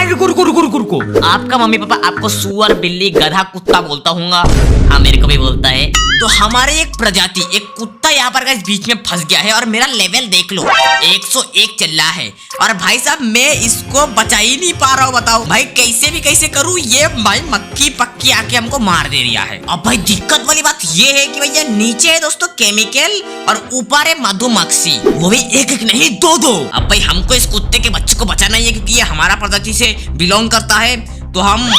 रुको रुको रुको रुको रुको, आपका मम्मी पापा आपको सुअर, बिल्ली, गधा, कुत्ता बोलता होगा। हाँ, मेरे को भी बोलता है। तो हमारे एक प्रजाति, एक कुत्ता यहाँ पर गाइस बीच में फंस गया है और मेरा लेवल देख लो 101 चल रहा है। और भाई साहब मैं इसको बचा ही नहीं पा रहा हूँ। बताओ भाई कैसे भी कैसे करूँ, ये भाई मक्की पक्की आके हमको मार दे रहा है। अब भाई दिक्कत वाली बात ये है कि भैया नीचे है दोस्तों केमिकल और ऊपर है मधुमक्खी, वो भी एक एक नहीं दो दो। अब भाई हमको इस कुत्ते के बच्चे को बचाना ही है क्योंकि ये हमारा प्रजाति से बिलोंग करता है। तो हम